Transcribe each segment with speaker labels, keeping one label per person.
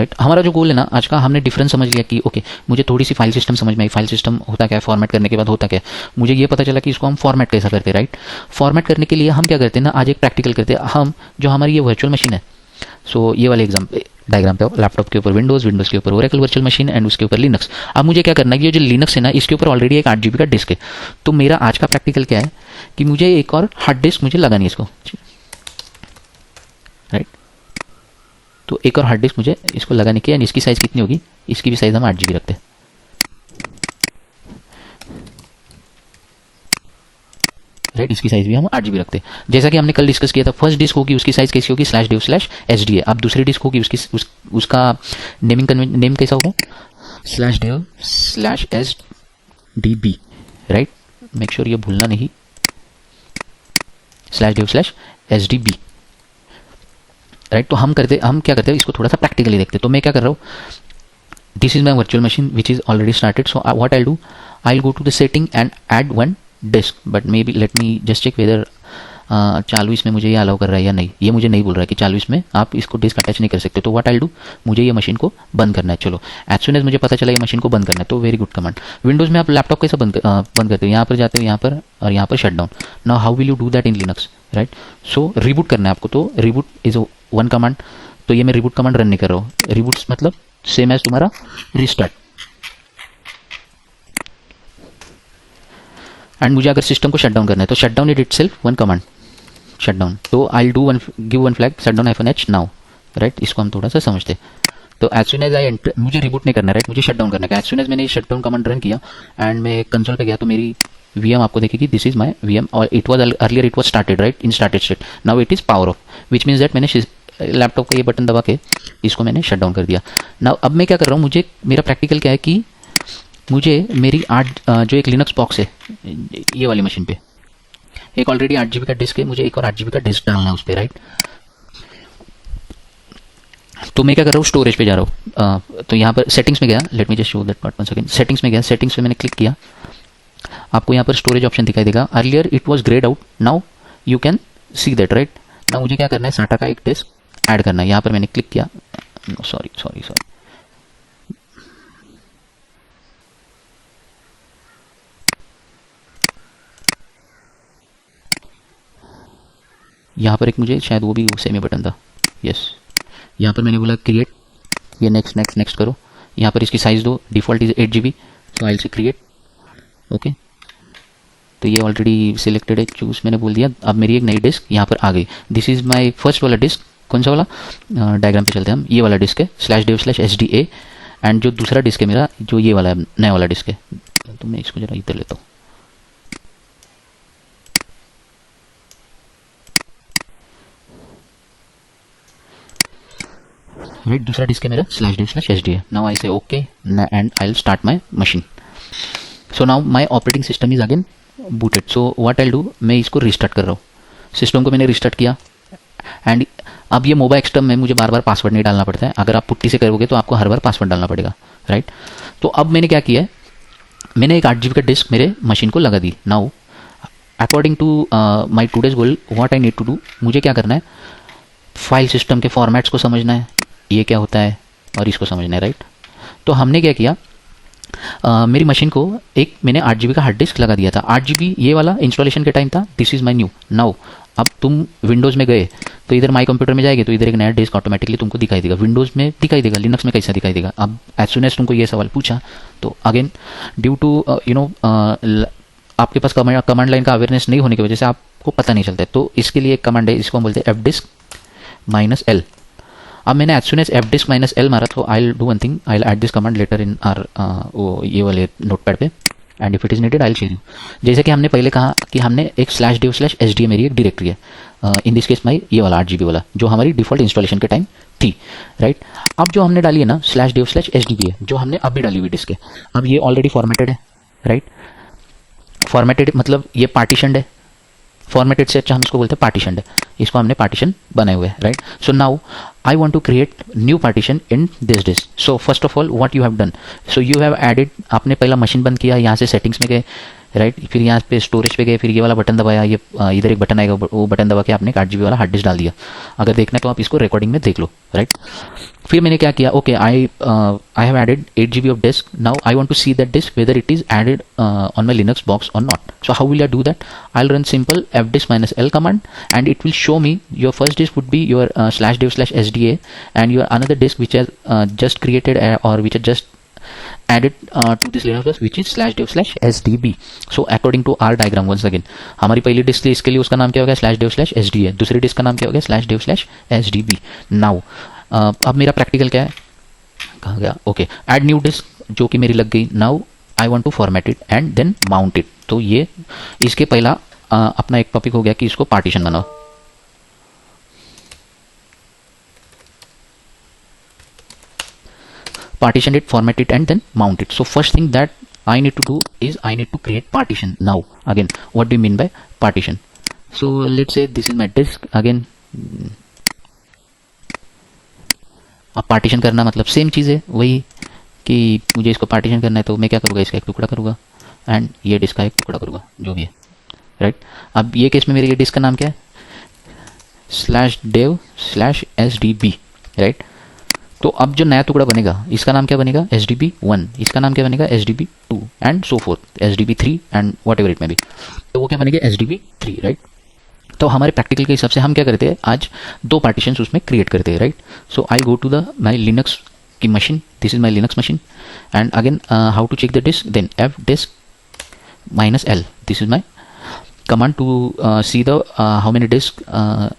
Speaker 1: Right. हमारा जो गोल है ना आज का, हमने डिफरेंस समझ लिया कि ओके मुझे थोड़ी सी फाइल सिस्टम समझ में आई, फाइल सिस्टम होता क्या है, फॉर्मेट करने के बाद होता क्या है, मुझे ये पता चला कि इसको हम फॉर्मेट कैसा करते हैं, राइट। फॉर्मेट करने के लिए हम क्या करते हैं ना, आज एक प्रैक्टिकल करते हैं हम। जो हमारी ये वर्चुअल मशीन है, सो ये वाले एग्जाम्पल डायग्राम पे लैपटॉप के ऊपर विंडोज़, विंडोज़ के ऊपर ओरेकल वर्चुअल मशीन एंड उसके ऊपर लिनक्स। अब मुझे क्या करना है कि ये जो लिनक्स है ना, इसके ऊपर ऑलरेडी एक 8 GB का डिस्क है। तो मेरा आज का प्रैक्टिकल क्या है कि मुझे एक और हार्ड डिस्क मुझे लगानी है इसको, राइट। तो एक और हार्ड डिस्क मुझे इसको लगाने की है। इसकी साइज़ कितनी होगी, इसकी भी साइज़ हम 8 GB रखते हैं, राइट। इसकी साइज भी हम 8 GB रखते हैं। जैसा कि हमने कल डिस्कस किया था, फर्स्ट डिस्क होगी उसकी साइज कैसी होगी /dev/sda। अब दूसरी डिस्क होगी उसका नेम कैसा होगा /dev/sdb, राइट। मेक श्योर ये भूलना नहीं, /dev/sdb, राइट। तो हम क्या करते हैं, इसको थोड़ा सा प्रैक्टिकली देखते हैं। तो मैं क्या कर रहा हूँ, this is my virtual machine which is already started. So what I do, I go to the setting and add one disk, but may be let me just check whether चालू इसमें मुझे ये अलाउ कर रहा है या नहीं। ये मुझे नहीं बोल रहा है कि चालू इसमें आप इसको डिस्क अटैच नहीं कर सकते। तो व्हाट आई डू, मुझे ये मशीन को बंद करना है। चलो एज सुन एज मुझे पता चला ये मशीन को बंद करना है, तो वेरी गुड कमांड। विंडोज़ में आप लैपटॉप कैसे बंद करते हो, यहाँ पर जाते हो, यहाँ पर और यहाँ पर shut down. Now how will you do that in Linux, right. So reboot करना है आपको, तो रिबूट इज वन कमांड। तो ये मैं रिबूट कमांड रन नहीं कर रहा हूँ। रिबूट मतलब सेम एज तुम्हारा रिस्टार्ट। एंड मुझे अगर सिस्टम को शट डाउन करना है तो shut down it itself one command, shut down. तो I do give one flag shut down -h now, right. इसको हम थोड़ा सा समझते हैं। तो as soon as I enter, मुझे रिबूट नहीं करना, राइट, मुझे शट डाउन करना है। एज सुन एज मैंने शट डाउन कमांड रन किया एंड मैं कंसोल पे गया, तो मेरी VM आपको देखेगी, दिस इज माई VM और it was earlier it was started, right, in started state. Now it is power of, which means that मैंने लैपटॉप का ये बटन दबा के इसको मैंने शट डाउन कर दिया। नाउ अब मैं क्या कर रहा हूँ, मुझे मेरा प्रैक्टिकल क्या है कि मुझे मेरी जो एक लिनक्स बॉक्स है ये वाली मशीन पे, एक ऑलरेडी 8 GB का डिस्क है, मुझे एक और 8 GB का डिस्क डालना है उस पर, राइट। तो मैं क्या कर रहा हूँ, स्टोरेज पे जा रहा हूँ। तो यहाँ पर सेटिंग्स में गया, late me just show that part 1 second. Settings में गया, सेटिंग्स पे मैंने क्लिक किया, आपको यहाँ पर स्टोरेज ऑप्शन दिखाई देगा। Earlier it was grade out, now you can see that, right. Now मुझे क्या करना है, SATA का एक डिस्क ऐड करना है। यहाँ पर मैंने क्लिक किया, सॉरी, यहाँ पर एक मुझे शायद वो भी सेम ही बटन था, यस। यहाँ पर मैंने बोला क्रिएट, ये नेक्स्ट करो। यहाँ पर इसकी साइज़ दो, डिफ़ॉल्ट इज 8 GB, तो I will say create, okay. तो ये ऑलरेडी सिलेक्टेड है, चूज मैंने बोल दिया। अब मेरी एक नई डिस्क यहाँ पर आ गई। दिस इज़ माई फर्स्ट वाला डिस्क। कौन सा वाला, डायग्राम पे चलते हैं हम। ये वाला डिस्क है /dev/sda, एंड जो दूसरा डिस्क है मेरा, जो ये वाला नया वाला डिस्क है, तो मैं इसको जरा इधर लेता हूँ। राइट, दूसरा डिस्क है मेरा /dev/sda। नाउ आई से okay and I will start my machine. So now my operating system is again booted. So what I do, मैं इसको रिस्टार्ट कर रहा हूँ। सिस्टम को मैंने रिस्टार्ट किया एंड अब ये मोबा एक्सटर्म में मुझे बार बार पासवर्ड नहीं डालना पड़ता है। अगर आप पुट्टी से करोगे तो आपको हर बार पासवर्ड डालना पड़ेगा, राइट। तो अब मैंने क्या किया है, मैंने एक 8 GB का डिस्क मेरे मशीन को लगा दी। Now according to my today's goal, what I need to do, मुझे क्या करना है, फाइल सिस्टम के फॉर्मेट्स को समझना है, ये क्या होता है, और इसको समझना है, राइट। तो हमने क्या किया, मेरी मशीन को एक मैंने 8 GB का हार्ड डिस्क लगा दिया था। 8 GB ये वाला इंस्टॉलेशन के टाइम था। This is my new now. अब तुम विंडोज़ में गए तो इधर माई कंप्यूटर में जाएगी तो इधर एक नया डिस्क ऑटोमेटिकली तुमको दिखाई देगा। विंडोज़ में दिखाई देगा, लिनक्स में कैसा दिखाई देगा। अब एज सुन एज तुमको ये सवाल पूछा तो अगेन ड्यू टू आपके पास कमांड लाइन का अवेयरनेस नहीं होने की वजह से आपको पता नहीं चलता है। तो इसके लिए एक कमांड है, इसको हम बोलते हैं fdisk-l। अब मैंने एज सुन एज fdisk-l मारा तो I will do one thing, I will add this command later in our ये वाले नोटपैड पे, and if it is needed I will share you. जैसे कि हमने पहले कहा कि हमने एक /dev/sda मेरी एक डायरेक्टरी है, इन दिस केस माई ये वाला 8 GB वाला जो हमारी डिफॉल्ट इंस्टॉलेशन के टाइम थी, राइट। अब जो हमने डाली है ना /dev/sdb है, जो हमने अभी डाली हुई डिस्क है। अब ये ऑलरेडी फॉर्मेटेड है, राइट। फॉर्मेटेड मतलब ये पार्टीशनड है। फॉर्मेटेड से अच्छा हम इसको बोलते हैं पार्टीशनड है। इसको हमने पार्टीशन बनाए हुए हैं, right. So now I want to create new partition in this disk. So first of all what you have done, so you have added, आपने पहला मशीन बंद किया, यहाँ से सेटिंग्स में गए, राइट। फिर यहाँ पे स्टोरेज पे गए, फिर ये वाला बटन दबाया, ये इधर एक बटन आएगा, वो बटन दबा के आपने 8 GB वाला हार्ड डिस्क डाल दिया। अगर देखना है तो आप इसको रिकॉर्डिंग में देख लो, राइट। फिर मैंने क्या किया, okay I have added 8 GB of disk, now I want to see that disk whether it is added on my Linux box और not. So how will I do that, I will run simple fdisk-l command and it will show me your first disk would be your /dev/sda and your another disk which has just created or which has just added to this Linux bus which is /dev/sdb. So according to our diagram once again, हमारी पहली disc थी, इसके लिए उसका नाम क्या हो गया /dev/sda, दूसरी डिस्क का नाम क्या हो गया /dev/sdb. नाउ अब मेरा प्रैक्टिकल क्या है, कहाँ गया, ओके ऐड न्यू डिस्क जो कि मेरी लग गई। Now I want to format it and then mount it. तो ये इसके पहला अपना एक टॉपिक हो गया कि इसको पार्टीशन बनाओ। Partition it, format it and then mount it. So first thing that I need to do is I need to create partition. Now again, what do you mean by partition? So let's say this is my disk again. अब partition करना मतलब same चीज़ है, वही कि मुझे इसको partition करना है तो मैं क्या करूँगा, इसका एक टुकड़ा करूँगा एंड ये डिस्क का एक टुकड़ा करूँगा, जो भी है, राइट। अब ये केस में मेरे ये डिस्क का नाम क्या है /dev/sdb, राइट। तो अब जो नया टुकड़ा बनेगा इसका नाम क्या बनेगा sdb1, इसका नाम क्या बनेगा sdb2 and so fourth, sdb3 and what ever it में भी, तो वो क्या बनेगा sdb3, राइट। तो हमारे प्रैक्टिकल के हिसाब से हम क्या करते हैं, आज 2 पार्टीशन उसमें क्रिएट करते हैं, right. So I go to the my Linux की machine, this is my Linux machine and again how to check the disk, then fdisk-l, this is my command to see the how many disk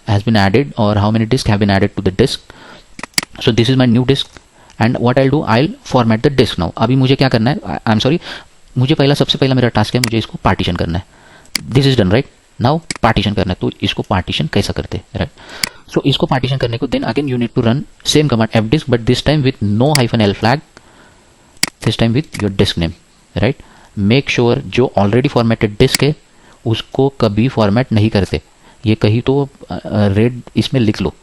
Speaker 1: has been added or how many disk have been added to the disk. So this is my new disk and what I'll do, I'll format the disk now. अभी मुझे क्या करना है, I am sorry, मुझे सबसे पहला मेरा task है, मुझे इसको पार्टीशन करना है। This is done, right. Now partition करना है, तो इसको पार्टीशन कैसा करते हैं, राइट। सो इसको पार्टीशन करने को then again you need to run same command fdisk but this time with no -l flag, this time with your disk name, right. Make sure जो ऑलरेडी फॉर्मेटेड डिस्क है उसको कभी फॉर्मेट नहीं करते, ये कहीं तो रेड इसमें लिख लो,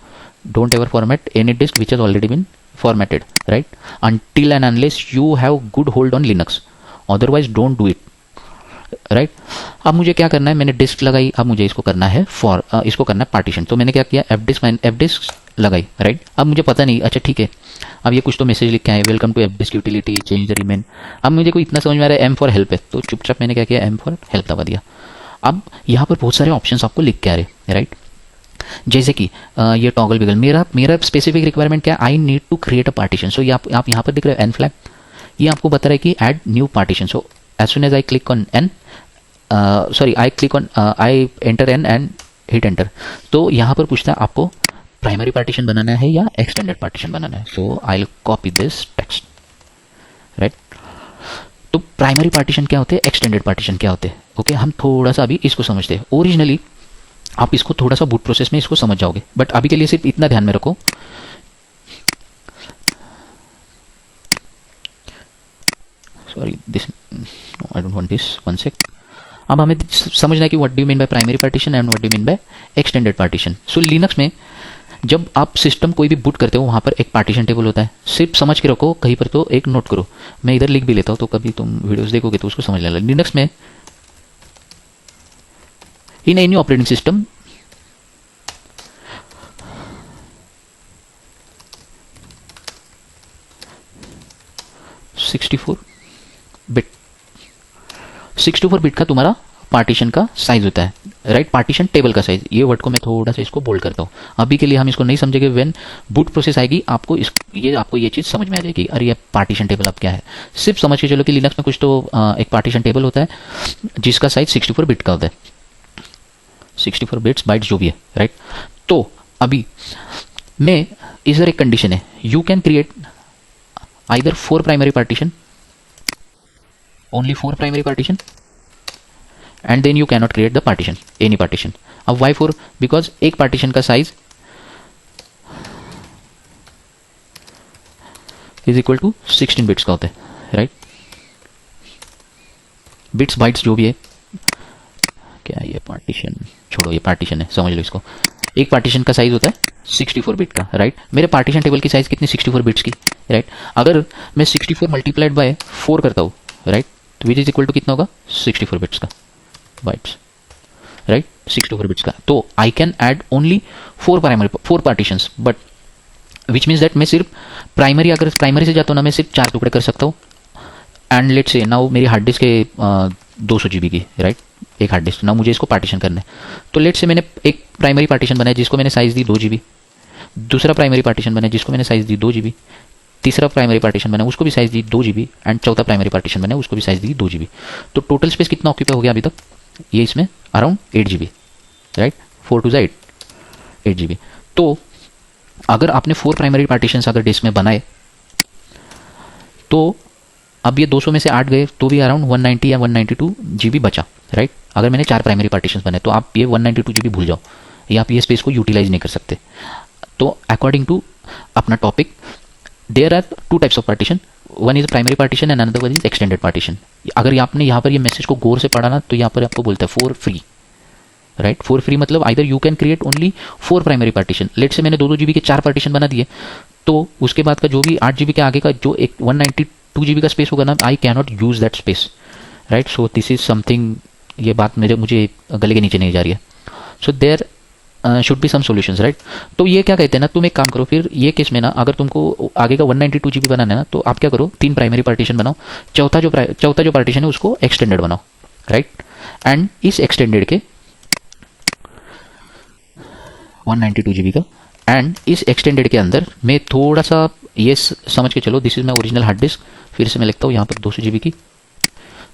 Speaker 1: don't ever format any disk which has already been formatted, right, until and unless you have good hold on Linux, otherwise don't do it, right। अब मुझे क्या करना है, मैंने डिस्क लगाई, अब मुझे इसको करना है इसको करना है पार्टीशन। तो मैंने क्या किया, fdisk लगाई, राइट। अब मुझे पता नहीं, अच्छा ठीक है, अब ये कुछ तो मैसेज लिख के आए, welcome to fdisk utility change the remain. अब मुझे कोई इतना समझ में आ रहा है m फॉर हेल्प है, तो चुपचाप मैंने क्या किया, m फॉर हेल्प दबा दिया। अब यहाँ पर बहुत सारे ऑप्शंस आपको लिख के आ रहे, राइट। जैसे कि ये टॉगल बिगल, मेरा स्पेसिफिक रिक्वायरमेंट क्या है, I need to create a partition. So आप यहाँ पर दिख रहे हो एन फ्लैग, ये आपको बता रहा है कि add new partition. So as soon as I click on N, sorry I click on I enter N and hit enter, तो यहाँ पर पूछता है आपको प्राइमरी पार्टीशन बनाना है या एक्सटेंडेड पार्टीशन बनाना है। So I will copy this text, right. तो प्राइमरी पार्टीशन क्या होते हैं, एक्सटेंडेड पार्टीशन क्या होते हैं, ओके। हम थोड़ा सा अभी इसको समझते हैं। ओरिजिनली आप इसको थोड़ा सा बूट प्रोसेस में इसको समझ जाओगे, बट अभी के लिए सिर्फ इतना ध्यान में रखो, sorry this I don't want this, one sec. अब हमें समझना है कि what do you mean by primary partition and what do you mean by extended partition. So Linux में जब आप सिस्टम कोई भी बूट करते हो वहां पर एक पार्टीशन टेबल होता है, सिर्फ समझ के रखो, कहीं पर तो एक नोट करो, मैं इधर लिख भी लेता हूं तो कभी तुम वीडियोस देखोगे तो उसको समझ लेना। लिनक्स में in any operating system $64 bit का तुम्हारा पार्टीशन का साइज होता है, राइट। पार्टीशन टेबल का साइज, ये वर्ड को मैं थोड़ा सा इसको बोल्ड करता हूँ, अभी के लिए हम इसको नहीं समझेंगे। व्हेन बूट प्रोसेस आएगी आपको ये चीज समझ में आ जाएगी, अरे ये पार्टीशन टेबल अब क्या है। सिर्फ समझ के चलो कि लिनक्स में कुछ तो एक पार्टीशन टेबल होता है जिसका साइज 64 बिट का होता है, 64 बिट्स बाइट्स जो भी है, राइट। तो अभी मैं इधर एक कंडीशन है, you can create either 4 primary partition, only 4 primary partition, and then you can not create the partition, any partition. अब वाई 4, बिकॉज एक पार्टीशन का size is equal to 16 bits का होता है, राइट। बिट्स बाइट्स जो भी है, क्या ये पार्टीशन छोड़ो, ये पार्टीशन है, समझ लो इसको। एक पार्टीशन का साइज होता है 64 बिट का, राइट। मेरे पार्टीशन टेबल की साइज कितनी, 64 बिट्स की, राइट। अगर मैं 64 मल्टीप्लाइड बाय 4 करता हूँ, राइट, तो विच इज इक्वल टू कितना होगा 64 बिट्स का बाइट्स, राइट 64 बिट्स का। तो I can add only 4 partitions, but which means that मैं सिर्फ प्राइमरी, अगर प्राइमरी से जाता हूँ ना मैं सिर्फ 4 टुकड़े कर सकता हूँ। एंड लेट्स से नाउ मेरी हार्ड डिस्क है 200 GB की, राइट, एक हार्ड डिस्क। नाउ मुझे इसको पार्टीशन करना है, तो लेट्स से मैंने एक प्राइमरी पार्टीशन बनाया जिसको मैंने साइज़ दी 2 GB, दूसरा प्राइमरी पार्टीशन बनाया जिसको मैंने साइज़ दी 2 GB, तीसरा प्राइमरी पार्टीशन बना उसको भी साइज़ दी 2 GB, एंड चौथा प्राइमरी पार्टीशन बना उसको भी साइज़ दी 2 GB। तो टोटल स्पेस कितना ऑक्यूपाई हो गया अभी तक, ये इसमें around 8 GB, right, 4 to 8 GB। तो अगर आपने 4 प्राइमरी पार्टीशन अगर डिस्क में बनाए तो अब ये 200 में से 8 गए तो भी अराउंड 190 या 192 GB बचा, राइट। अगर मैंने 4 प्राइमरी पार्टीशन बनाए तो आप ये 192 GB भूल जाओ, या आप ये स्पेस को यूटिलाइज नहीं कर सकते। तो अकॉर्डिंग टू अपना topic there are 2 types of partition, one is primary partition and another one is extended partition. अगर आपने यहाँ पर ये मैसेज को गौर से पढ़ा ना तो यहाँ पर आपको बोलता है for free, right. For free मतलब either you can create only 4 primary partition. Let say मैंने 2-2 GB के 4 पार्टीशन बना दिए, तो उसके बाद का जो भी 8 GB के आगे का जो एक 192 GB का स्पेस होगा ना, I can not use that space, right. So this is something, ये बात मुझे गले के नीचे नहीं जा रही है। So there should be some solutions, right. तो ये क्या कहते हैं ना, तुम एक काम करो फिर ये केस में ना, अगर तुमको आगे का 192 GB बनाना है ना तो आप क्या करो, 3 प्राइमरी पार्टीशन बनाओ, चौथा जो पार्टीशन है उसको एक्सटेंडेड बनाओ, राइट। एंड इस एक्सटेंडेड के 192 GB का, एंड इस एक्सटेंडेड के अंदर मैं थोड़ा सा ये समझ के चलो, this is my original hard disk. फिर से मैं लिखता हूँ यहाँ पर 200 GB की,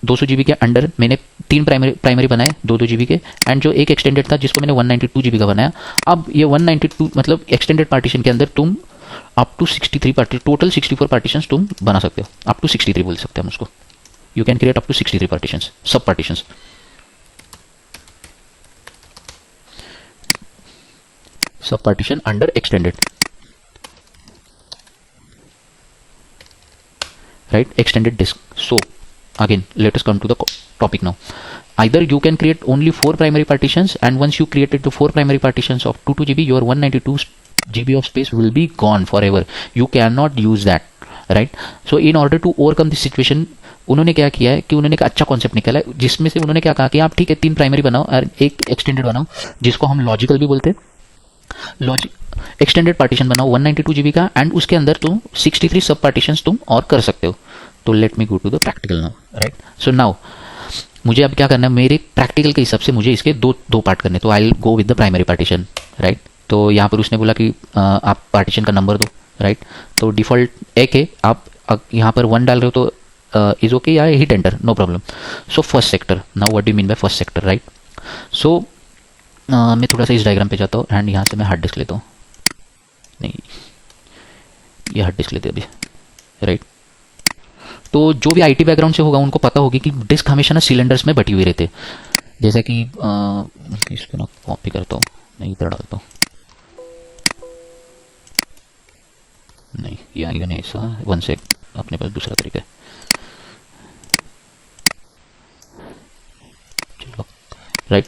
Speaker 1: 200 GB के अंडर मैंने 3 प्राइमरी बनाए 2-2 GB के, एंड जो एक एक्सटेंडेड था जिसको मैंने 192 GB का बनाया। अब ये 192 मतलब एक्सटेंडेड पार्टीशन के अंदर तुम अप टू 63 टोटल 64 पार्टीशन तुम बना सकते हो, अप टू 63 बोल सकते हैं हम उसको। You can create up to 63 partition, sub partition, sub partition under extended, right, extended disk. So again let us come to the topic now. Either you can create only 4 primary partitions, and once you created the 4 primary partitions of 2 GB, your 192 GB of space will be gone forever. You cannot use that, right? So in order to overcome this situation, उन्होंने क्या किया है कि उन्होंने एक अच्छा concept निकाला है, जिसमें से उन्होंने क्या कहा कि आप ठीक है 3 प्राइमरी बनाओ और एक एक्सटेंडेड बनाओ, जिसको हम लॉजिकल भी बोलते हैं। एक्सटेंडेड पार्टीशन बनाओ 192 GB का, एंड उसके अंदर तुम 63 सब पार्टीशन तुम और कर सकते हो। तो let me go to the practical now, right. So now मुझे अब क्या करना है, मेरे प्रैक्टिकल के हिसाब से मुझे इसके दो पार्ट करने, तो I will go with the primary partition, right. तो यहाँ पर उसने बोला कि आप पार्टीशन का नंबर दो, राइट। तो डिफॉल्ट एक है, आप यहाँ पर 1 डाल रहे हो तो इज ओके, या hit enter, no problem. So first sector, now what do you mean by first sector, right. So मैं थोड़ा सा इस डायग्राम पे जाता हूँ, एंड यहाँ से मैं हार्ड डिस्क लेता हूँ, नहीं ये हार्ड डिस्क लेते अभी, राइट। तो जो भी आईटी बैकग्राउंड से होगा उनको पता होगी कि डिस्क हमेशा ना सिलेंडर्स में बटी हुई रहते, जैसे कि इसको ना कॉपी करता हूँ, नहीं इधर डालता हूँ, नहीं ये आएगा नहीं ऐसा, वन से अपने पास दूसरा तरीका है, चलो राइट।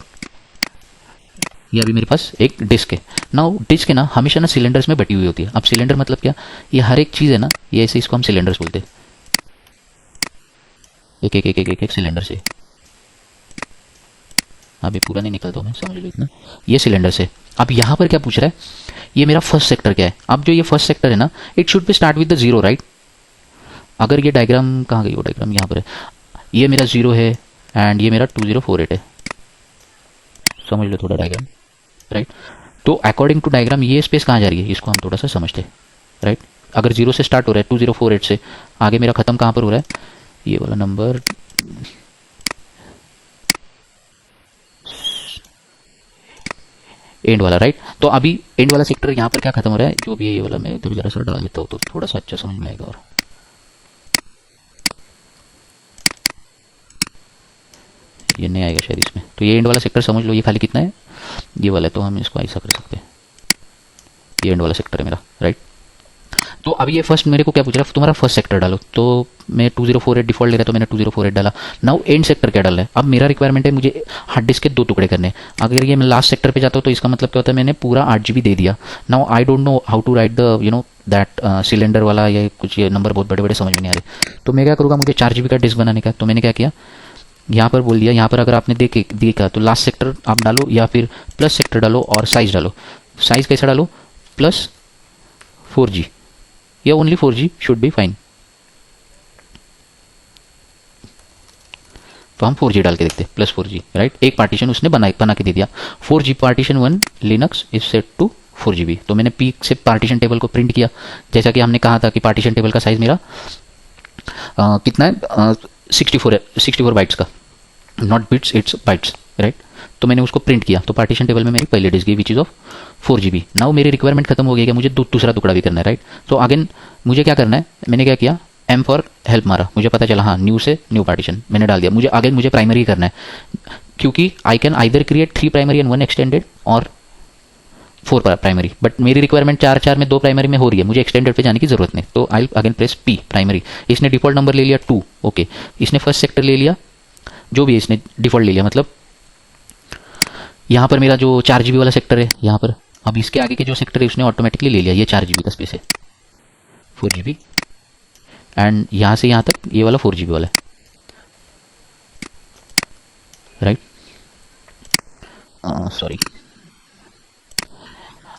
Speaker 1: ये अभी मेरे पास एक डिस्क है। नाउ डिस्क है ना हमेशा ना सिलेंडर्स में बटी हुई होती है। अब सिलेंडर मतलब क्या, ये हर एक चीज़ है ना, ये ऐसे इसको हम सिलेंडर्स बोलते हैं, एक एक एक एक एक, एक सिलेंडर से। अभी पूरा नहीं निकलता मैं, समझ लो इतना, ये सिलेंडर से। अब यहाँ पर क्या पूछ रहा है, ये मेरा फर्स्ट सेक्टर क्या है। अब जो ये फर्स्ट सेक्टर है ना, it should be start with the zero, right. अगर ये डायग्राम कहाँ गई, वो डायग्राम यहाँ पर है, ये मेरा 0 है एंड ये मेरा 2048 है, समझ लो थोड़ा डायग्राम, राइट। तो अकॉर्डिंग टू डायग्राम ये स्पेस कहाँ जा रही है, इसको हम थोड़ा सा समझते हैं, राइट। अगर 0 से स्टार्ट हो रहा है 2048 से, आगे मेरा खत्म कहाँ पर हो रहा है, ये वाला नंबर एंड वाला, राइट। तो अभी एंड वाला सेक्टर यहाँ पर क्या खत्म हो रहा है, जो भी है ये वाला, मैं इधर जरा सा डाल देता हूँ तो थोड़ा सा अच्छा समझ में आएगा। और ये नहीं आएगा शायद इसमें, तो ये एंड वाला सेक्टर समझ लो, ये खाली कितना है, ये वाला है, तो हम इसको ऐसा कर सकते हैं, ये एंड वाला सेक्टर है मेरा, राइट। तो अभी ये फर्स्ट मेरे को क्या पूछ रहा है, तुम्हारा फर्स्ट सेक्टर डालो, तो मैं 2048 डिफॉल्ट ले रहा है, तो मैंने 2048 डाला। नाउ एंड सेक्टर क्या डालना है, अब मेरा रिक्वायरमेंट है मुझे हार्ड डिस्क के 2 टुकड़े करने हैं। अगर ये मैं लास्ट सेक्टर पे जाता हूँ तो इसका मतलब क्या होता है, मैंने पूरा 8 GB दे दिया। Now I don't know how to write the that cylinder वाला, ये कुछ ये नंबर बहुत बड़े बड़े समझ में नहीं आ रहे। तो मैं क्या करूँगा, मुझे 4 GB का डिस्क बनाने का। तो मैंने क्या किया, यहाँ पर बोल दिया, यहाँ पर अगर आपने देखा तो लास्ट सेक्टर आप डालो या फिर प्लस सेक्टर डालो और साइज डालो। साइज कैसा डालो, प्लस 4G या only 4G should be fine. तो हम 4G डाल के देखते हैं, प्लस 4G, राइट। एक पार्टीशन उसने बना के दे दिया, 4G partition 1 Linux is set to 4GB। तो मैंने पी से पार्टीशन टेबल को प्रिंट किया, जैसा कि हमने कहा था कि पार्टीशन टेबल का साइज मेरा कितना है, 64 बाइट्स का, not bits it's bytes, right. तो मैंने उसको प्रिंट किया, तो पार्टीशन टेबल में मेरी पहले डिस्क गई which is of 4GB। Now मेरी रिक्वायरमेंट खत्म हो गई, मुझे दूसरा टुकड़ा भी करना है, राइट। तो अगेन मुझे क्या करना है, मैंने क्या किया, एम फॉर हेल्प मारा, मुझे पता चला हाँ न्यू से न्यू पार्टीशन मैंने डाल दिया। मुझे प्राइमरी करना है, क्योंकि I can either create 3 primary and 1 extended और 4 प्राइमरी, बट मेरी रिक्वायरमेंट 4 में 2 प्राइमरी में हो रही है, मुझे एक्सटेंडेड पे जाने की जरूरत नहीं। तो I again press P primary. इसने डिफॉल्ट नंबर ले लिया 2, ओके। इसने फर्स्ट सेक्टर ले लिया, जो भी इसने डिफॉल्ट ले लिया, मतलब यहाँ पर मेरा जो 4GB वाला सेक्टर है यहाँ पर, अब इसके आगे के जो सेक्टर है उसने ऑटोमेटिकली ले लिया, ये 4GB का स्पेस है, 4GB, एंड यहाँ से यहाँ तक ये वाला 4GB वाला है, राइट। सॉरी,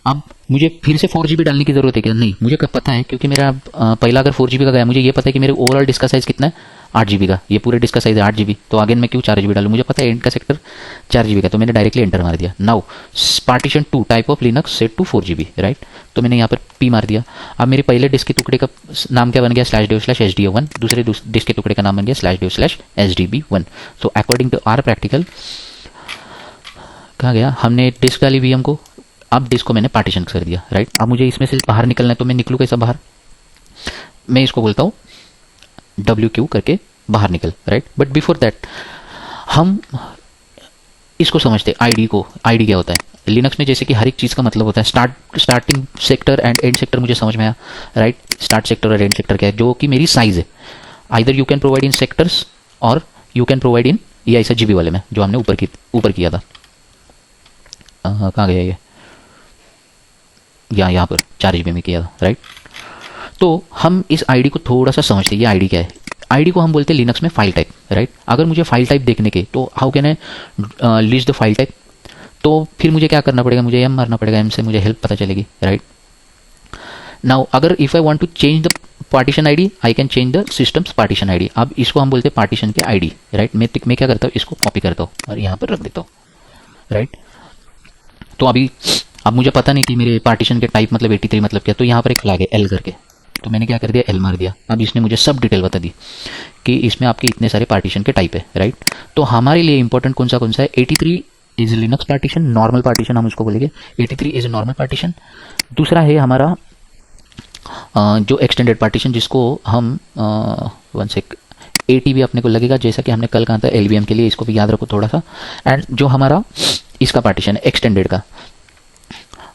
Speaker 1: अब मुझे फिर से 4GB डालने की जरूरत है क्या, नहीं, मुझे कब पता है, क्योंकि मेरा पहला अगर 4GB का गया, मुझे ये पता है कि मेरे ओवरऑल डिस्क का साइज कितना है, 8GB का, ये पूरे डिस्क का साइज है 8GB। तो अगेन मैं क्यों 4GB डालूं, मुझे पता है एंड का सेक्टर 4GB का, तो मैंने डायरेक्टली एंटर मार दिया। Now partition 2 type of Linux set to 4GB, right. तो मैंने यहाँ पर पी मार दिया। अब मेरे पहले डिस्क के टुकड़े का नाम क्या बन गया, /dev/sda1, दूसरे डिस्क के टुकड़े का नाम बन गया /dev/sdb1। So according to our practical, कहाँ गया, हमने डिस्क डाली VM को, अब डिस्क को मैंने पार्टीशन कर दिया, राइट। अब मुझे इसमें से बाहर निकलना है, तो मैं निकलूँ कैसा बाहर, मैं इसको बोलता हूँ WQ करके बाहर निकल, राइट। बट बिफोर दैट हम इसको समझते आईडी को। आईडी क्या होता है लिनक्स में, जैसे कि हर एक चीज़ का मतलब होता है, starting sector and and sector मुझे समझ में आया, राइट। स्टार्ट सेक्टर और एंड सेक्टर क्या है, जो कि मेरी साइज है, either you can provide in sectors और यू कैन प्रोवाइड इन, ये ऐसा GB वाले में जो हमने ऊपर किया था, कहाँ गया ये, यहाँ पर 4GB में किया था, राइट। तो हम इस आईडी को थोड़ा सा समझते हैं, ये आईडी क्या है। आईडी को हम बोलते हैं लिनक्स में फाइल टाइप, राइट। अगर मुझे फाइल टाइप देखने के, तो how can I list the file type, तो फिर मुझे क्या करना पड़ेगा, मुझे एम मारना पड़ेगा, एम से मुझे हेल्प पता चलेगी, राइट। नाउ अगर if I want to change the partition ID, I can change the systems partition ID. अब इसको हम बोलते हैं पार्टीशन के आईडी, राइट। मैं क्या करता हूँ, इसको कॉपी करता हूँ और यहाँ पर रख देता हूँ, राइट। तो अब मुझे पता नहीं कि मेरे पार्टीशन के टाइप मतलब 83 मतलब क्या, तो यहाँ पर एक फ्लैग है L करके, तो मैंने क्या कर दिया, L मार दिया। अब इसने मुझे सब डिटेल बता दी कि इसमें आपके इतने सारे पार्टीशन के टाइप है, राइट। तो हमारे लिए इंपॉर्टेंट कौन सा है, 83 is Linux partition, normal partition हम उसको बोलेंगे, 83 इज नॉर्मल पार्टीशन। दूसरा है हमारा जो एक्सटेंडेड पार्टीशन, जिसको हम 1 सेक AT भी अपने को लगेगा, जैसा कि हमने कल कहा था LVM के लिए, इसको भी याद रखो थोड़ा सा। एंड जो हमारा इसका पार्टीशन है एक्सटेंडेड का,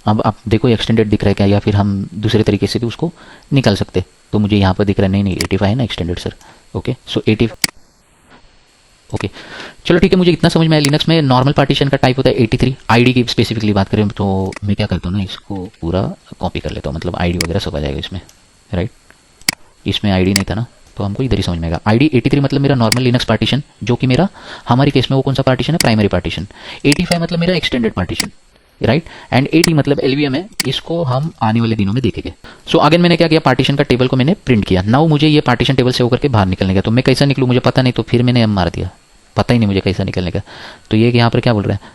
Speaker 1: अब आप देखो एक्सटेंडेड दिख रहा है क्या, या फिर हम दूसरे तरीके से भी उसको निकाल सकते। तो मुझे यहाँ पर दिख रहा है, नहीं 85 है ना एक्सटेंडेड सर, ओके। सो 80, ओके चलो ठीक है, मुझे इतना समझ में आया। लिनक्स में नॉर्मल पार्टीशन का टाइप होता है 83। आईडी की स्पेसिफिकली बात करें तो मैं क्या करता हूँ ना, इसको पूरा कॉपी कर लेता हूँ, मतलब आईडी वगैरह सब आ जाएगा इसमें, राइट। इसमें आईडी नहीं था ना, तो हमको इधर ही समझ में आएगा। आईडी 83 मतलब मेरा नॉर्मल लिनक्स पार्टीशन, जो कि मेरा हमारे केस में वो कौन सा पार्टीशन है, प्राइमरी पार्टीशन। 85 मतलब मेरा एक्सटेंडेड पार्टीशन, राइट। एंड 80 मतलब LVM है, इसको हम आने वाले दिनों में देखेंगे। सो अगेन मैंने क्या किया, पार्टीशन का टेबल को मैंने प्रिंट किया। नाउ मुझे ये पार्टीशन टेबल से होकर के बाहर निकलने का, तो मैं कैसा निकलूँ मुझे पता नहीं, तो फिर मैंने एम मार दिया, पता ही नहीं मुझे कैसा निकलने का। तो ये यहाँ पर क्या बोल रहा है,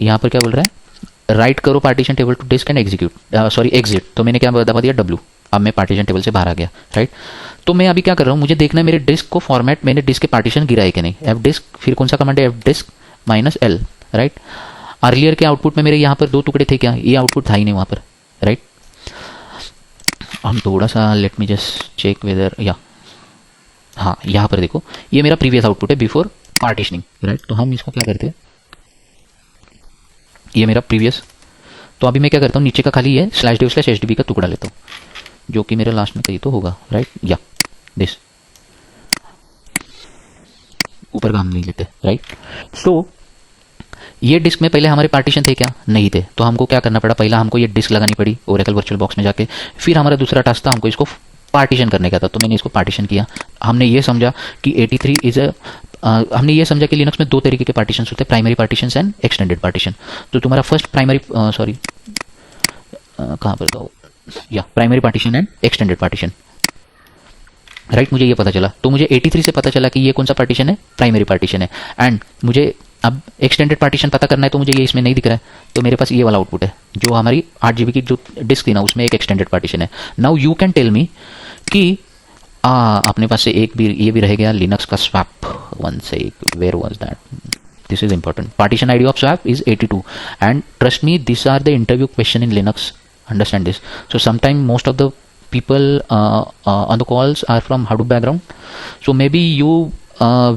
Speaker 1: यहाँ पर क्या बोल रहा है, राइट करो partition table to disk and exit. तो मैंने क्या दबा दिया, W। अब मैं पार्टीशन टेबल से बाहर आ गया, राइट। तो मैं अभी क्या कर रहा हूँ, मुझे देखना है मेरे डिस्क को फॉर्मेट, मैंने डिस्क के पार्टीशन गिरा है कि नहीं। F डिस्क, फिर कौन सा कमांड है, F disk -L, right. Earlier के आउटपुट में मेरे यहाँ पर 2 टुकड़े थे क्या, ये आउटपुट था ही नहीं वहाँ पर, राइट। हम थोड़ा सा let me just check whether, या हाँ यहाँ पर देखो, ये मेरा प्रीवियस आउटपुट है बिफोर पार्टीशनिंग, राइट। तो हम इसको क्या करते हैं, ये मेरा प्रीवियस, तो अभी मैं क्या करता हूँ, नीचे का खाली है /dev/sdb का टुकड़ा लेता हूँ, जो कि मेरे लास्ट में कहीं तो होगा, राइट, या दिस ऊपर का हम नहीं लेते, राइट। सो ये डिस्क में पहले हमारे पार्टीशन थे क्या? नहीं थे। तो हमको क्या करना पड़ा? पहला हमको ये डिस्क लगानी पड़ी ओरेकल वर्चुअल बॉक्स में जाके। फिर हमारा दूसरा टास्क था हमको इसको पार्टीशन करने का था, तो मैंने इसको पार्टीशन किया। हमने ये समझा कि 83 इज हमने ये समझा कि लिनक्स में दो तरीके के पार्टीशन होते हैं, primary partition and extended partition. तो तुम्हारा फर्स्ट प्राइमरी कहाँ पर था, या primary partition and extended partition, right. मुझे ये पता चला, तो मुझे 83 से पता चला कि ये कौन सा पार्टीशन है, प्राइमरी पार्टीशन है। एंड मुझे अब एक्सटेंडेड पार्टीशन पता करना है, तो मुझे ये इसमें नहीं दिख रहा है, तो मेरे पास ये वाला आउटपुट है जो हमारी 8 GB की जो डिस्क थी ना, उसमें एक एक्सटेंडेड पार्टीशन है। Now you can tell me कि अपने पास से एक भी ये भी रह गया, लिनक्स का swap. One sec where was that, this is important. Partition ID of swap is 82 and trust me this are the interview question in Linux, understand this. So sometime most of the people on the calls are from Hadoop background, so maybe you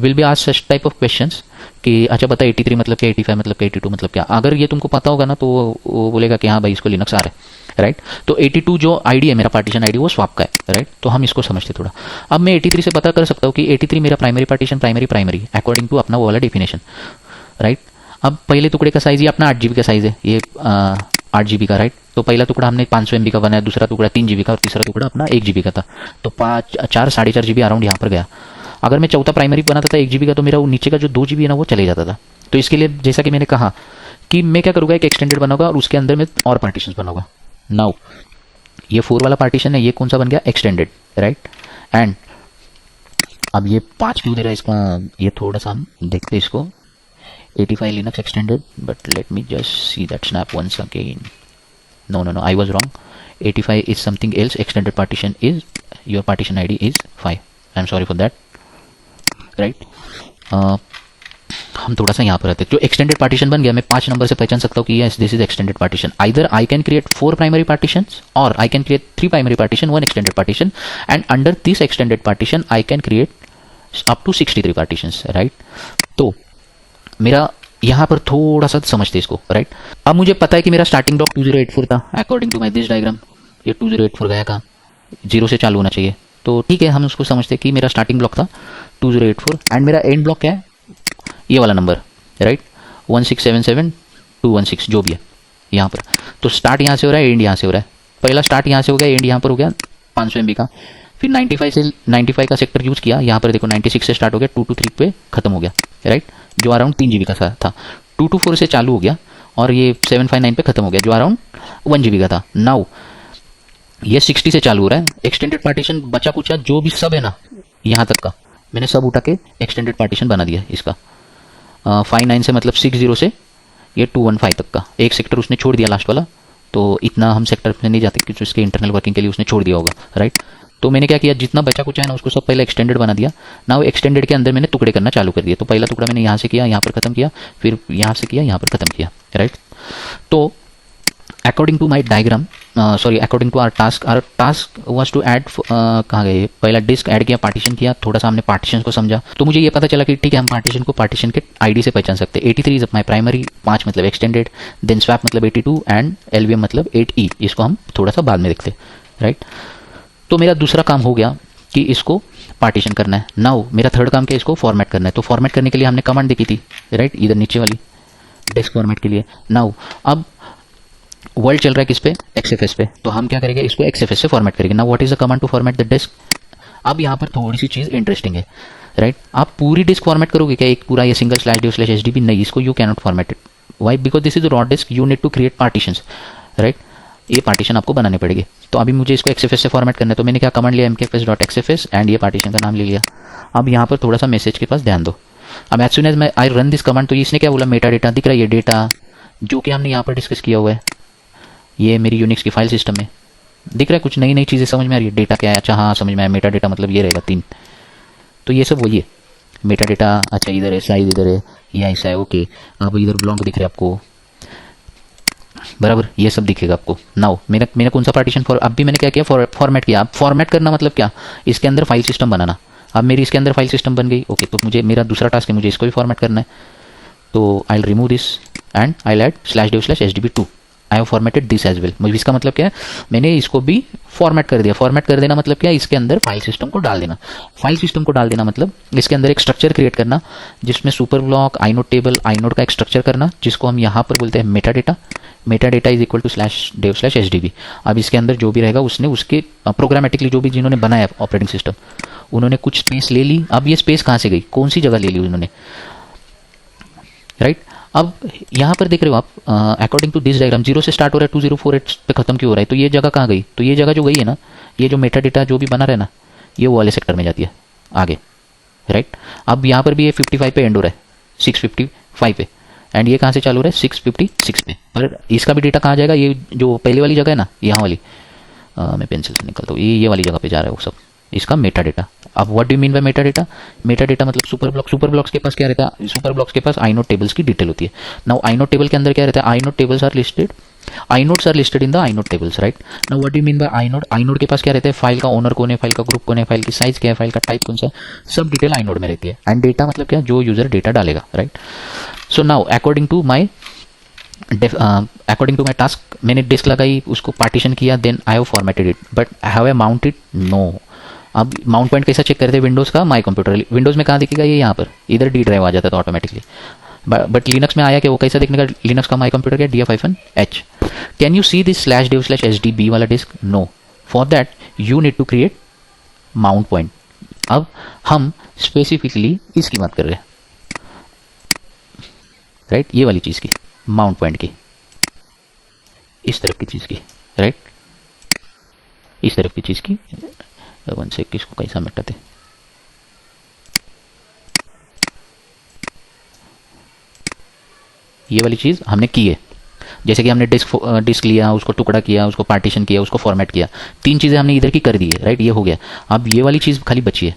Speaker 1: will be asked such type of questions कि अच्छा बता 83 मतलब क्या, 85 मतलब क्या, 82 मतलब क्या। अगर ये तुमको पता होगा ना तो वो बोलेगा कि हाँ भाई इसको लिनक्स आ रहा है, राइट। तो 82 जो आईडी है मेरा पार्टीशन आईडी वो स्वैप का है, राइट। तो हम इसको समझते थोड़ा। अब मैं 83 से पता कर सकता हूँ कि 83 मेरा primary partition, primary according to अपना वो वाला डेफिनेशन, राइट। अब पहले टुकड़े का साइज ये अपना 8 GB का साइज है, ये 8 GB का, राइट। तो पहला टुकड़ा हमने 500 MB का बनाया, दूसरा टुकड़ा 3 GB का और तीसरा टुकड़ा अपना 1 GB का था। तो 4.5 GB अराउंड यहाँ पर गया। अगर मैं चौथा प्राइमरी बनाता था 1 GB का, तो मेरा नीचे का जो 2 GB है ना वो चले जाता था। तो इसके लिए जैसा कि मैंने कहा कि मैं क्या करूँगा, एक एक्सटेंडेड बनाऊंगा और उसके अंदर में और पार्टीशन बनाऊंगा। नाउ ये 4 वाला पार्टीशन है, ये कौन सा बन गया, एक्सटेंडेड, राइट। एंड अब ये 5 क्यों दे रहा है इसका, ये थोड़ा सा हम देखते हैं इसको। 85 Linux extended, but let me just see that snap once again. No, I was wrong. 85 is something else. Extended partition is, your partition ID is 5. I'm sorry for that. Right? हम थोड़ा सा यहाँ पर आते हैं। जो एक्सटेंडेड पार्टीशन बन गया, मैं 5 नंबर से पहचान सकता हूँ कि yes this is extended partition. Either I can create 4 primary partitions और I can create 3 primary partition, 1 extended partition, and under this extended partition I can create up to 63 partitions, right. तो मेरा यहाँ पर थोड़ा सा समझते इसको, राइट। अब मुझे पता है कि मेरा स्टार्टिंग ब्लॉक 2084 था according to my this diagram. ये 2084 गया कहाँ, 0 से चालू होना चाहिए। तो ठीक है, हम उसको समझते कि मेरा स्टार्टिंग ब्लॉक था 2084 एंड मेरा एंड ब्लॉक क्या है, ये वाला नंबर, राइट, 1677216 जो भी है यहाँ पर। तो स्टार्ट यहाँ से हो रहा है, एंड यहाँ से हो रहा है। पहला स्टार्ट यहाँ से हो गया, एंड यहाँ पर हो गया 500 MB का। फिर 95 का सेक्टर यूज किया, यहाँ पर देखो 96 से स्टार्ट हो गया, 223 पे खत्म हो गया, राइट, जो अराउंड 3 GB का था। 224 से चालू हो गया और ये 759 पे खत्म हो गया, जो अराउंड 1 GB का था। नाउ ये 60 से चालू हो रहा है। एक्सटेंडेड पार्टीशन बचा कुचा जो भी सब है ना, यहाँ तक का मैंने सब उठा के एक्सटेंडेड पार्टीशन बना दिया इसका। 59 से मतलब 60 से ये 215 तक का एक सेक्टर उसने छोड़ दिया लास्ट वाला। तो इतना हम सेक्टर में नहीं जाते क्योंकि उसके इंटरनल वर्किंग के लिए उसने छोड़ दिया होगा, राइट। तो मैंने क्या किया, जितना बचा कुछ है ना उसको सब पहले एक्सटेंडेड बना दिया। नाउ एक्सटेंडेड के अंदर मैंने टुकड़े करना चालू कर दिया। तो पहला टुकड़ा मैंने यहाँ से किया, यहाँ पर खत्म किया, फिर यहाँ से किया, यहाँ पर खत्म किया, राइट। तो according to my diagram, according to our task was to add, कहाँ गए, पहला डिस्क ऐड किया, पार्टीशन किया, थोड़ा सा हमने पार्टीशन को समझा। तो मुझे ये पता चला कि ठीक है, हम पार्टीशन को पार्टीशन के आईडी से पहचान सकते हैं। 83 इज माई प्राइमरी, 5 मतलब एक्सटेंडेड, देन स्वैप मतलब 82 एंड LVM मतलब 8E। इसको हम थोड़ा सा बाद में देखते, राइट। तो मेरा दूसरा काम हो गया कि इसको पार्टीशन करना है। नाउ मेरा थर्ड काम क्या, इसको फॉर्मेट करना है। तो फॉर्मेट करने के लिए हमने कमांड देखी थी, राइट, इधर नीचे वाली डिस्क फॉर्मेट के लिए। नाउ अब वर्ल्ड चल रहा है किस पे, XFS पे। तो हम क्या करेंगे, इसको XFS से फॉर्मेट करेंगे। Now what is the command to format the disk. अब यहाँ पर थोड़ी सी चीज इंटरेस्टिंग है, राइट। आप पूरी डिस्क फॉर्मेट करोगे क्या, एक पूरा ये /dev/HDB नहीं, इसको you cannot format it. Why, because this is raw disk, you need to create partitions, right. ये पार्टीशन आपको बनाने पड़ेंगे। तो अभी मुझे इसको XFS से फॉर्मेट करना है। तो मैंने क्या कमांड लिया, mkfs.xfs एंड ये पार्टीशन का नाम ले लिया। अब यहाँ पर थोड़ा सा मैसेज के पास ध्यान दो। अब एज सुन एज मैं आई रन दिस कमांड, तो इसने क्या बोला, मेटा डेटा दिख रहा है, ये डेटा जो कि हमने यहाँ पर डिस्कस किया हुआ है, ये मेरी यूनिक्स की फाइल सिस्टम में दिख रहा है। कुछ नई नई चीज़ें समझ में आ रही है। डेटा क्या है, अच्छा हाँ समझ में आया, मेटा डेटा मतलब ये रहेगा 3। तो ये सब वही है, मेटा डेटा। अच्छा इधर है साइज, इधर है, ये ऐसा है, ओके। अब इधर ब्लॉक दिख रहा है आपको, बराबर, ये सब दिखेगा आपको। नाउ मेरा कौन सा पार्टीशन अब भी मैंने क्या किया, फॉर्मेट किया। अब फॉर्मेट करना मतलब क्या, इसके अंदर फाइल सिस्टम बनाना। अब मेरी इसके अंदर फाइल सिस्टम बन गई, ओके। तो मुझे मेरा दूसरा टास्क है, मुझे इसको भी फॉर्मेट करना है। तो I will remove this and I will add /dev/HDB2, I have formatted this as well. मुझे इसका मतलब क्या है, मैंने इसको भी फॉर्मेट कर दिया। फॉर्मेट कर देना मतलब क्या है, इसके अंदर फाइल सिस्टम को डाल देना। फाइल सिस्टम को डाल देना मतलब इसके अंदर एक स्ट्रक्चर क्रिएट करना, जिसमें super block, inode table, inode का एक स्ट्रक्चर करना, जिसको हम यहाँ पर बोलते हैं meta data. Meta data is equal to /dev/sdb। अब इसके अंदर जो भी रहेगा उसने उसके प्रोग्रामेटिकली जो भी जिन्होंने बनाया ऑपरेटिंग सिस्टम, उन्होंने कुछ स्पेस ले ली। अब ये स्पेस कहाँ से गई, कौन सी जगह ले ली उन्होंने, राइट। अब यहाँ पर देख रहे हो आप, अकॉर्डिंग टू दिस डायग्राम 0 से स्टार्ट हो रहा है, 2048 पे खत्म क्यों हो रहा है, तो ये जगह कहाँ गई, तो ये जगह जो गई है ना, ये जो मेटा डेटा जो भी बना रहा है ना, ये वो वाले सेक्टर में जाती है आगे, राइट। अब यहाँ पर भी ये 55 पे एंड हो रहा है, 655 पे, एंड ये कहाँ से चालू हो रहा है, 656 पे। पर इसका भी डेटा कहाँ जाएगा, ये जो पहले वाली जगह है ना, यहाँ वाली, मैं पेंसिल से निकलता हूँ, ये वाली जगह पे जा रहा है वो सब, इसका मेटा डेटा। अब what do mean by Meta data, meta data मतलब सुपर ब्लॉक। सुपर ब्लॉक्स के पास क्या रहता है, सुपर ब्लॉक्स के पास आईनोड टेबल्स की डिटेल होती है। नाउ आईनोड टेबल के अंदर क्या रहता है, inode tables are listed, inodes are listed in the inode tables, right. Now what do mean by inode, inode के पास क्या रहता है, फाइल का ओनर कौन है, फाइल का ग्रुप कौन है, फाइल की साइज क्या है, फाइल का टाइप कौन सा है, सब डिटेल आईनोड में रहती है। एंड डेटा मतलब क्या, जो यूजर डेटा डालेगा, right. So now according to my task, मैंने डिस्क लगाई, उसको पार्टीशन किया, then I have formatted it, but have I mounted, no. अब माउंट पॉइंट कैसा चेक करते हैं, विंडोज़ का माई कंप्यूटर, विंडोज़ में कहाँ दिखेगा, ये यहाँ पर, इधर डी ड्राइव आ जाता था ऑटोमेटिकली। बट लिनक्स में आया कि वो कैसा दिखने का, लिनक्स का माई कंप्यूटर क्या, df-h। Can you see this /dev/sdb वाला disk, no. For that you need to create mount point. अब हम स्पेसिफिकली इसकी बात कर रहे हैं, राइट, ये वाली चीज़ की, माउंट पॉइंट की, इस तरफ की चीज़ की, राइट, इस तरफ की चीज़ की। वन से किसको कैसा मिटाते, ये वाली चीज़ हमने की है। जैसे कि हमने डिस्क लिया, उसको टुकड़ा किया, उसको पार्टीशन किया, उसको फॉर्मेट किया, 3 चीज़ें हमने इधर की कर दी है, राइट, ये हो गया। अब ये वाली चीज़ खाली बची है,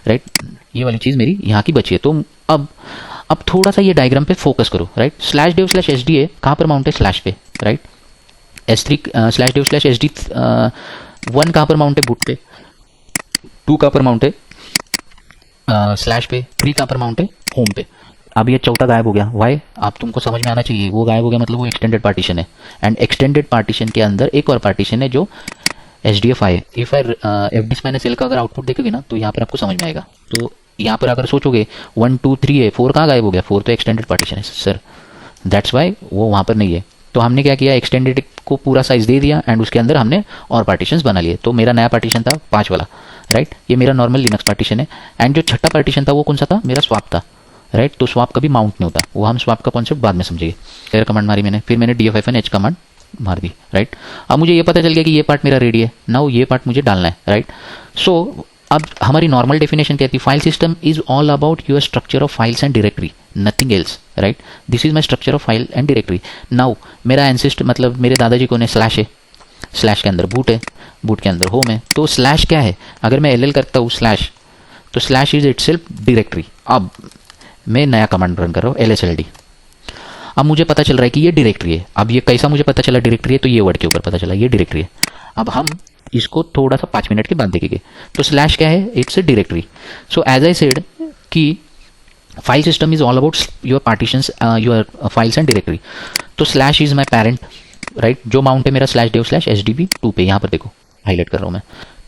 Speaker 1: राइट, ये वाली चीज़ मेरी यहाँ की बची है। तो अब थोड़ा सा ये डायग्राम पे फोकस करो, राइट। /dev/sda कहाँ पर माउंट है, स्लैश पे, राइट। S3 /dev/sd 1 कहाँ पर माउंट है, बूट पे। 2 कहाँ पर माउंट है, स्लैश पे। 3 कहाँ पर माउंट है, होम पे। अब ये चौथा गायब हो गया, वाई, आप तुमको समझ में आना चाहिए। वो गायब हो गया मतलब वो एक्सटेंडेड पार्टीशन है, एंड एक्सटेंडेड पार्टीशन के अंदर एक और पार्टीशन है जो SDFI है। इफ आई fd-l का अगर आउटपुट देखोगे ना, तो यहाँ पर आपको समझ में आएगा। तो यहाँ पर अगर सोचोगे 1 2 3 है, 4 कहाँ गायब हो गया, 4 तो एक्सटेंडेड पार्टीशन है सर, दैट्स वाई वो वहाँ पर नहीं है। तो हमने क्या किया, एक्सटेंडेड को पूरा साइज दे दिया, एंड उसके अंदर हमने और पार्टीशंस बना लिए। तो मेरा नया पार्टीशन था 5 वाला, राइट, ये मेरा नॉर्मल लिनक्स पार्टीशन है। एंड जो छठा पार्टीशन था वो कौन सा था, मेरा स्वाप था, राइट। तो स्वाप कभी माउंट नहीं होता, वो हम स्वाप का कॉन्सेप्ट बाद में समझेंगे। क्लियर कमांड मारी मैंने, फिर मैंने df-h कमांड मार दी, राइट। अब मुझे ये पता चल गया कि ये पार्ट मेरा रेडी है, नाउ ये पार्ट मुझे डालना है, राइट। सो अब हमारी नॉर्मल डेफिनेशन क्या थी, file system is all about your structure of files and directory, nothing else, right. This is my structure of file and directory. Now मेरा एंसेस्टर मतलब मेरे दादाजी कौन है, स्लैश है, स्लैश के अंदर बूट है, बूट के अंदर होम है। तो स्लैश क्या है, अगर मैं LL करता हूँ स्लैश, तो स्लैश इज इटसेल्फ डायरेक्टरी। अब मैं नया कमांड रन कर रहा हूँ LSLD। अब मुझे पता चल रहा है कि ये डायरेक्टरी है। अब ये कैसा मुझे पता चला डायरेक्टरी है, तो ये वर्ड के ऊपर पता चला ये डायरेक्टरी है। अब हम इसको थोड़ा सा 5 मिनट के बाद देखेंगे। तो स्लैश क्या है, it's a directory. So as I said कि file system is all about your partitions, your files and directory. तो slash is my parent, right. जो माउंट है मेरा /dev/sdb 2 पे, यहाँ पर देखो हाईलाइट कर रहा हूँ मैं।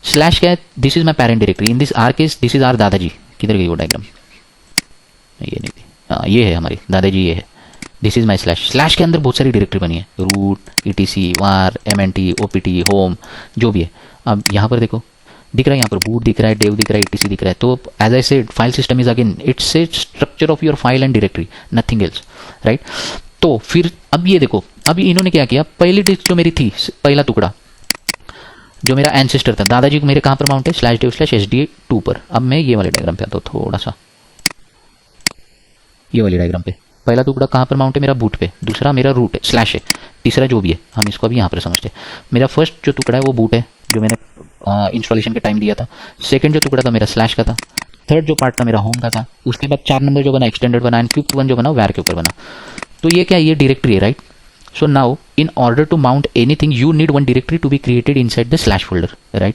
Speaker 1: स्लैश क्या है, this is my parent directory. In this our case this is our दादाजी। किधर गई वो डायग्राम, ये नहीं थी, हाँ ये है हमारी दादाजी, ये है। This is my slash. Slash के अंदर बहुत सारी डायरेक्टरी बनी है, रूट, etc, वार, mnt, opt, होम, जो भी है। अब यहाँ पर देखो दिख रहा है, यहाँ पर बूट दिख रहा है, डेव दिख रहा है, etc दिख रहा है। तो as I said file system is again it's a structure of your file and directory, nothing else, right. तो फिर अब ये देखो, अब इन्होंने क्या किया, पहली डिस्क जो मेरी थी, पहला टुकड़ा जो मेरा एंसेस्टर था, दादाजी को मेरे कहाँ पर माउंट है, /dev/sda 2 पर। अब मैं ये वाले डायग्राम पे आता हूँ थोड़ा सा, ये वाली डायग्राम पे। पहला टुकड़ा कहाँ पर माउंट है, मेरा बूट पे। दूसरा मेरा रूट है, स्लैश है। तीसरा जो भी है, हम इसको अभी यहाँ पर समझते हैं। मेरा फर्स्ट जो टुकड़ा है वो बूट है, जो मैंने इंस्टॉलेशन के टाइम दिया था। सेकंड जो टुकड़ा था मेरा स्लैश का था। थर्ड जो पार्ट था मेरा होम का था। उसके बाद 4 नंबर जो बना एक्सटेंडेड बना, एंड 5th वन जो बना वैर के ऊपर बना। तो ये क्या, ये डायरेक्टरी है, right. So now in order to mount anything you need one directory to be created inside the slash folder, right.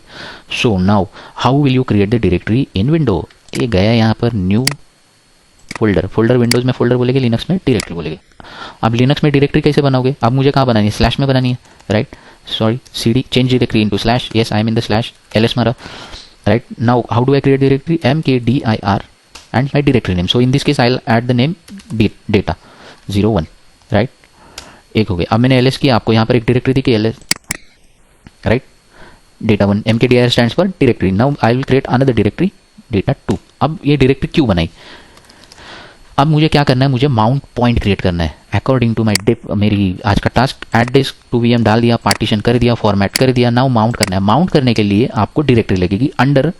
Speaker 1: So now how will you create the directory in window. ये गया यहाँ पर new folder, folder Windows में folder बोलेंगे, Linux में directory बोलेंगे। अब Linux में डायरेक्टरी कैसे बनाओगे, अब मुझे कहाँ बनानी है, स्लैश में बनानी है, right. Sorry, cd change directory into slash, yes I am in the slash, ls मारा, right। now how do I create directory, mkdir and my directory name, so in this case I'll add the name data 01, right। एक हो गया। अब मैंने ls किया, आपको यहाँ पर एक डायरेक्टरी दी कि ls, right, data1, mkdir stands for directory, now I will create another directory data2। अब ये डायरेक्टरी क्यों बनाई, अब मुझे क्या करना है, मुझे माउंट पॉइंट क्रिएट करना है अकॉर्डिंग टू माई डिप। मेरी आज का task add disk to VM डाल दिया, पार्टीशन कर दिया, फॉर्मेट कर दिया, नाउ माउंट करना है। माउंट करने के लिए आपको डायरेक्टरी लगेगी अंडर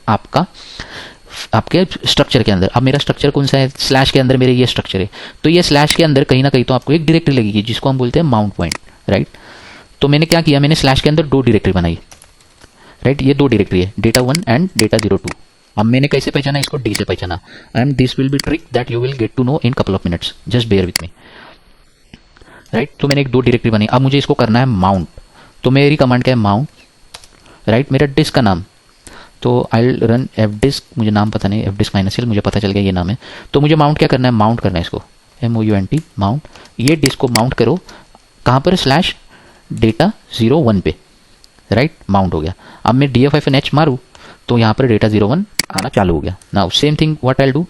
Speaker 1: आपके स्ट्रक्चर के अंदर। अब मेरा स्ट्रक्चर कौन सा है, स्लैश के अंदर मेरे ये स्ट्रक्चर है, तो ये स्लैश के अंदर कहीं ना कहीं तो आपको एक डायरेक्टरी लगेगी जिसको हम बोलते हैं माउंट पॉइंट, राइट। तो मैंने क्या किया, मैंने स्लैश के अंदर 2 डायरेक्टरी बनाई, राइट। ये 2 डायरेक्टरी है, data1 एंड data02। अब मैंने कैसे पहचाना इसको, डी से पहचाना, and this will be trick that you will get to know in couple of minutes, just bear with me, right. तो मैंने एक 2 डायरेक्टरी बनाई, अब मुझे इसको करना है माउंट। तो मेरी कमांड क्या है, माउंट, राइट। मेरा डिस्क का नाम, तो आई रन एफ डिस्क, मुझे नाम पता नहीं, एफ डिस्क -l, मुझे पता चल गया ये नाम है। तो मुझे माउंट क्या करना है, माउंट करना है इसको, MOUNT माउंट। ये डिस्क को माउंट करो कहाँ पर, स्लैश data01 पे, राइट, माउंट हो गया। अब मैं df-h मारूँ तो यहाँ पर data01 आना चालू हो गया। Now same thing what I do,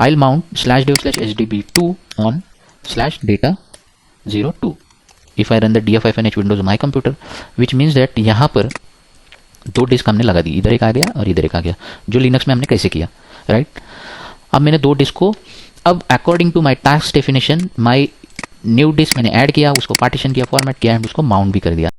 Speaker 1: I mount /dev/hdb2 on /data02 if I run the df-h Windows my computer, which means that यहाँ पर 2 डिस्क हमने लगा दी, इधर एक आ गया और इधर एक आ गया, जो लिनक्स में हमने कैसे किया, राइट। अब मैंने 2 डिस्क को, अब according to my task definition, my new disk मैंने ऐड किया, उसको पार्टीशन किया, फॉर्मेट किया एंड उसको माउंट भी कर दिया।